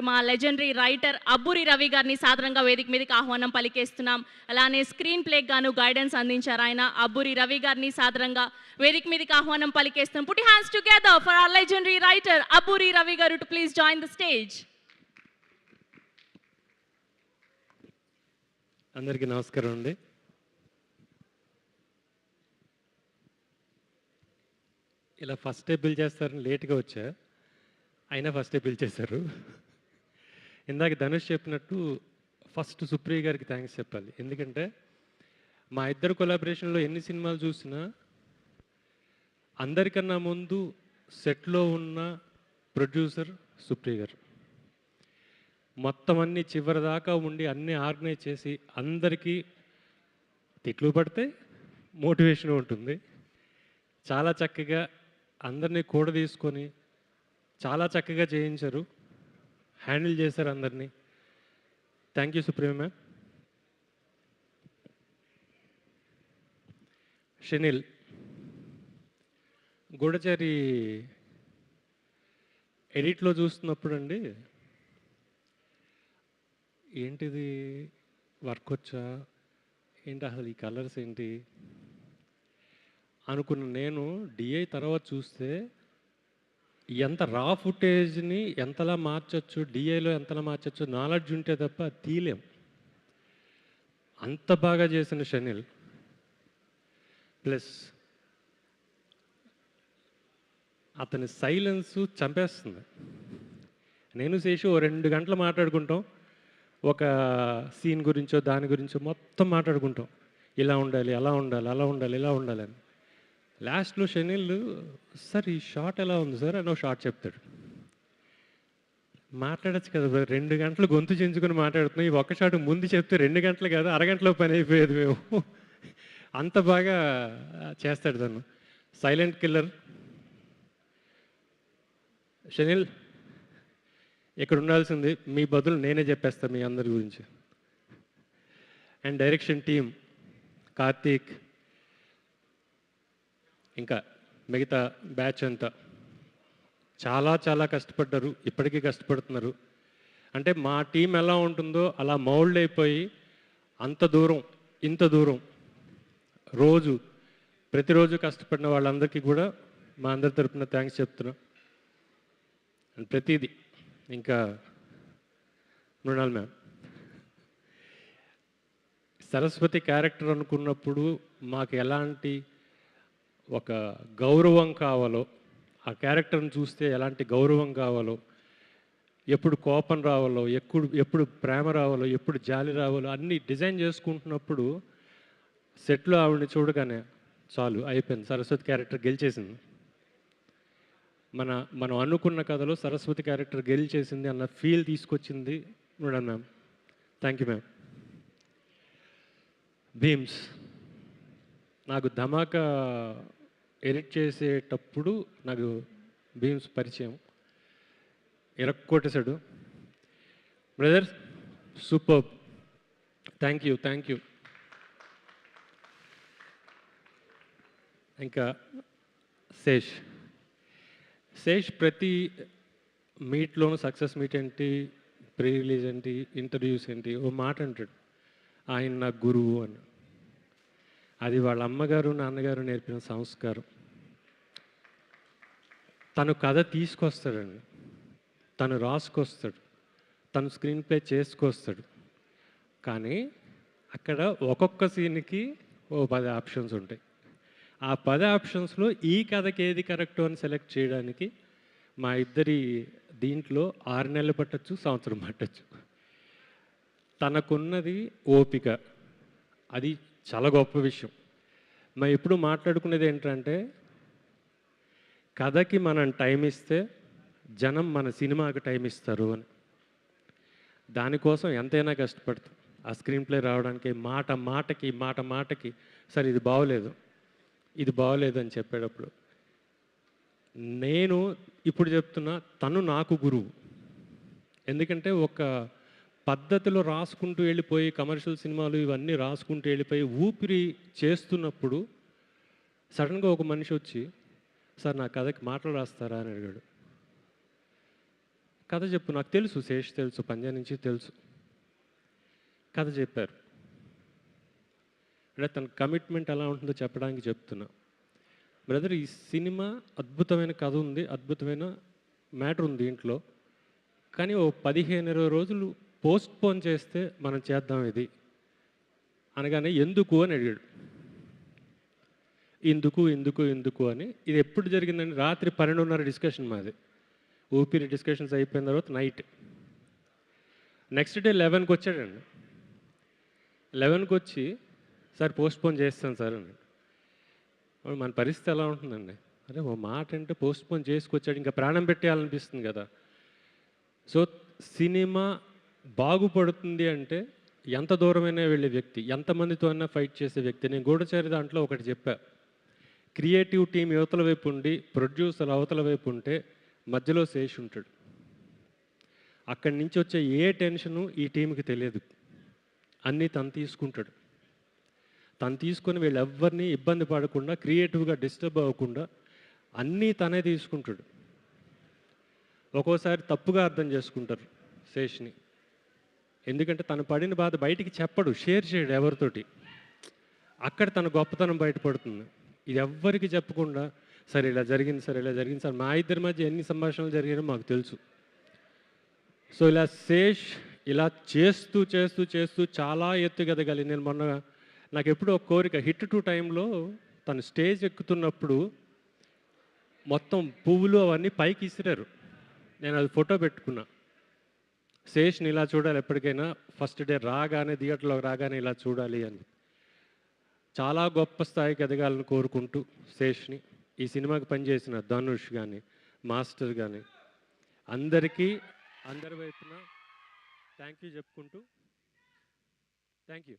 మా legendary writer Abburi Ravi గారిని సాదరంగా వేదిక మీదకి ఆహ్వానం పలికేస్తున్నాం. అలానే స్క్రీన్ ప్లేకి గాను గైడెన్స్ అందించారు ఆయన. అబ్బూరి రవి గారిని సాదరంగా వేదిక మీదకి ఆహ్వానం పలికేస్తున్నాం. Put hands together for our legendary writer Abburi Ravi garu to please join the stage. అందరికీ నమస్కారం అండి. ఇలా ఫస్ట్ డే బిల్ చేస్తారని లేట్గా వచ్చా, అయినా ఫస్ట్ డే బిల్ చేశారు. ఇందాక ధనుష్ చెప్పినట్టు ఫస్ట్ సుప్రియ గారికి థ్యాంక్స్ చెప్పాలి. ఎందుకంటే మా ఇద్దరు కొలాబరేషన్లో ఎన్ని సినిమాలు చూసినా అందరికన్నా ముందు సెట్లో ఉన్న ప్రొడ్యూసర్ సుప్రియ గారు. మొత్తం అన్నీ చివరి దాకా ఉండి అన్నీ ఆర్గనైజ్ చేసి అందరికీ తిట్లు పడితే మోటివేషన్ ఉంటుంది. చాలా చక్కగా అందరినీ కూడా తీసుకొని చాలా చక్కగా చేయించారు, హ్యాండిల్ చేశారు అందరినీ. Thank you Supreme ma'am. Shanil Goodachari ఎడిట్లో చూస్తున్నప్పుడు అండి, ఏంటిది వర్క్ వచ్చా ఏంటి, అసలు ఈ కలర్స్ ఏంటి అనుకున్న నేను డిఐ తర్వాత చూస్తే ఎంత రా ఫుటేజ్ని ఎంతలా మార్చచ్చు, డిఐలో ఎంతలా మార్చచ్చు నాలెడ్జ్ ఉంటే తప్ప తీలేం. అంత బాగా చేసిన షనిల్. ప్లస్ అతని సైలెన్స్ చంపేస్తుంది. నేను శేషు 2 గంటలు మాట్లాడుకుంటాం, ఒక సీన్ గురించో దాని గురించో మొత్తం మాట్లాడుకుంటాం. ఇలా ఉండాలి, అలా ఉండాలి, అలా ఉండాలి, ఇలా ఉండాలి అని. లాస్ట్లో షనిల్, సార్ ఈ షాట్ ఎలా ఉంది సార్ అని ఒక షాట్ చెప్తాడు. మాట్లాడచ్చు కదా, 2 గంటలు గొంతు చించుకొని మాట్లాడుతున్నాం, ఈ ఒక్క షాట్ ముందు చెప్తే 2 గంటలు కాదు అరగంటలో పని అయిపోయేది మేము. అంత బాగా చేస్తాడు తను. Silent killer Shanil. ఇక్కడ ఉండాల్సింది మీ బదులు నేనే చెప్పేస్తాను మీ అందరి గురించి. అండ్ డైరెక్షన్ టీమ్ కార్తీక్, ఇంకా మిగతా బ్యాచ్ అంతా చాలా చాలా కష్టపడ్డారు, ఇప్పటికీ కష్టపడుతున్నారు. అంటే మా టీం ఎలా ఉంటుందో అలా మౌల్డ్ అయిపోయి అంత దూరం ఇంత దూరం ప్రతిరోజు కష్టపడిన వాళ్ళందరికీ కూడా మా అందరి తరపున థ్యాంక్స్ చెప్తున్నాం. అండ్ ప్రతిదీ ఇంకా మృణాల్ మ్యామ్, సరస్వతి క్యారెక్టర్ అనుకున్నప్పుడు మాకు ఎలాంటి ఒక గౌరవం కావాలో, ఆ క్యారెక్టర్ని చూస్తే ఎలాంటి గౌరవం కావాలో, ఎప్పుడు కోపం రావాలో, ఎప్పుడు ప్రేమ రావాలో, ఎప్పుడు జాలి రావాలో అన్నీ డిజైన్ చేసుకుంటున్నప్పుడు సెట్లో ఆవిడని చూడగానే చాలు అయిపోయింది, సరస్వతి క్యారెక్టర్ గెలిచేసింది. మనం అనుకున్న కథలో సరస్వతి క్యారెక్టర్ గెలిచేసింది అన్న ఫీల్ తీసుకొచ్చింది madam ma'am. Thank you ma'am. Bheems, నాకు ధమాకా ఎడిట్ చేసేటప్పుడు నాకు భీమ్స్ పరిచయం, ఇరక్కొట్టేశాడు. Brother super, thank you thank you. ఇంకా శేష్ ప్రతి మీట్లోనూ సక్సెస్ మీట్ ఏంటి, ప్రీ రిలీజ్ ఏంటి, ఇంటర్వ్యూస్ ఏంటి, ఓ మాట అంటాడు, ఆయన నా గురువు అని. అది వాళ్ళ అమ్మగారు నాన్నగారు నేర్పిన సంస్కారం. తను కథ తీసుకొస్తాడండి, తను రాసుకొస్తాడు, తను స్క్రీన్ ప్లే చేసుకొస్తాడు. కానీ అక్కడ ఒక్కొక్క సీన్కి ఓ 10 ఆప్షన్స్ ఉంటాయి. ఆ 10 ఆప్షన్స్లో ఈ కథకి ఏది కరెక్ట్ అని సెలెక్ట్ చేయడానికి మా ఇద్దరి దీంట్లో 6 నెలలు పట్టచ్చు, సంవత్సరం పట్టచ్చు. తనకున్నది ఓపిక, అది చాలా గొప్ప విషయం. మేము ఎప్పుడు మాట్లాడుకునేది ఏంటంటే, కథకి మనం టైం ఇస్తే జనం మన సినిమాకి టైం ఇస్తారు అని. దానికోసం ఎంతైనా కష్టపడతాం. ఆ స్క్రీన్ ప్లే రావడానికి మాట మాటకి సరే ఇది బాగోలేదు అని చెప్పేటప్పుడు నేను ఇప్పుడు చెప్తున్నా, తను నాకు గురువు. ఎందుకంటే ఒక పద్ధతిలో రాసుకుంటూ వెళ్ళిపోయి కమర్షియల్ సినిమాలు ఇవన్నీ రాసుకుంటూ వెళ్ళిపోయి ఊపిరి చేస్తున్నప్పుడు సడన్గా ఒక మనిషి వచ్చి, సార్ నా కథకి మాటలు రాస్తారా అని అడిగాడు. కథ చెప్పు, నాకు తెలుసు శేష్ తెలుసు, పంజా నుంచి తెలుసు. కథ చెప్పారు. అంటే తన కమిట్మెంట్ ఎలా ఉంటుందో చెప్పడానికి చెప్తున్నా. బ్రదర్, ఈ సినిమా అద్భుతమైన కథ ఉంది, అద్భుతమైన మ్యాటర్ ఉంది దీంట్లో. కానీ ఓ 15-20 రోజులు పోస్ట్పోన్ చేస్తే మనం చేద్దాం ఇది అనగానే ఎందుకు అని అడిగాడు. ఎందుకు ఎందుకు ఎందుకు అని. ఇది ఎప్పుడు జరిగిందని రాత్రి 12:30 డిస్కషన్ మాది. ఊపిరి డిస్కషన్స్ అయిపోయిన తర్వాత నైట్. నెక్స్ట్ డే 11కి వచ్చాడండి. 11కి వచ్చి సార్ పోస్ట్పోన్ చేస్తాను సార్ అని. మన పరిస్థితి ఎలా ఉంటుందండి? అరే ఓ మాట అంటే పోస్ట్పోన్ చేసుకొచ్చాడు, ఇంకా ప్రాణం పెట్టేయాలనిపిస్తుంది కదా. సో సినిమా బాగుపడుతుంది అంటే ఎంత దూరమైనా వెళ్ళే వ్యక్తి, ఎంతమందితో అయినా ఫైట్ చేసే వ్యక్తి. నేను గూఢచారి దాంట్లో ఒకటి చెప్పా, క్రియేటివ్ టీం యువతల వైపు ఉండి ప్రొడ్యూసర్ అవతల వైపు ఉంటే మధ్యలో శేష్ ఉంటాడు. అక్కడి నుంచి వచ్చే ఏ టెన్షను ఈ టీంకి తెలియదు, అన్నీ తను తీసుకుంటాడు. తను తీసుకొని వీళ్ళెవ్వరినీ ఇబ్బంది పడకుండా, క్రియేటివ్గా డిస్టర్బ్ అవ్వకుండా అన్నీ తనే తీసుకుంటాడు. ఒక్కోసారి తప్పుగా అర్థం చేసుకుంటారు శేష్ని, ఎందుకంటే తను పడిన బాధ బయటికి చెప్పడు, షేర్ చేయడు ఎవరితోటి. అక్కడ తన గొప్పతనం బయటపడుతుంది. ఇది ఎవ్వరికి చెప్పకుండా సరే ఇలా జరిగింది సార్, ఇలా జరిగింది సార్. మా ఇద్దరి మధ్య ఎన్ని సంభాషణలు జరిగాయో మాకు తెలుసు. సో ఇలా శేష్ ఇలా చేస్తూ చేస్తూ చేస్తూ చాలా ఎత్తుగెదగాలి. నేను మొన్న నాకు ఎప్పుడూ ఒక కోరిక, హిట్ 2 టైంలో తను స్టేజ్ ఎక్కుతున్నప్పుడు మొత్తం పువ్వులు అవన్నీ పైకి ఇసిరారు. నేను అది ఫోటో పెట్టుకున్నా. శేష్ని ఇలా చూడాలి ఎప్పటికైనా, ఫస్ట్ డే రాగానే థియేటర్లో రాగానే ఇలా చూడాలి అని. చాలా గొప్ప స్థాయికి ఎదగాలని కోరుకుంటూ శేష్ని, ఈ సినిమాకి పనిచేసిన ధనుష్ కానీ మాస్టర్ కానీ అందరికీ అందరి వైపున థ్యాంక్ యూ చెప్పుకుంటూ థ్యాంక్ యూ.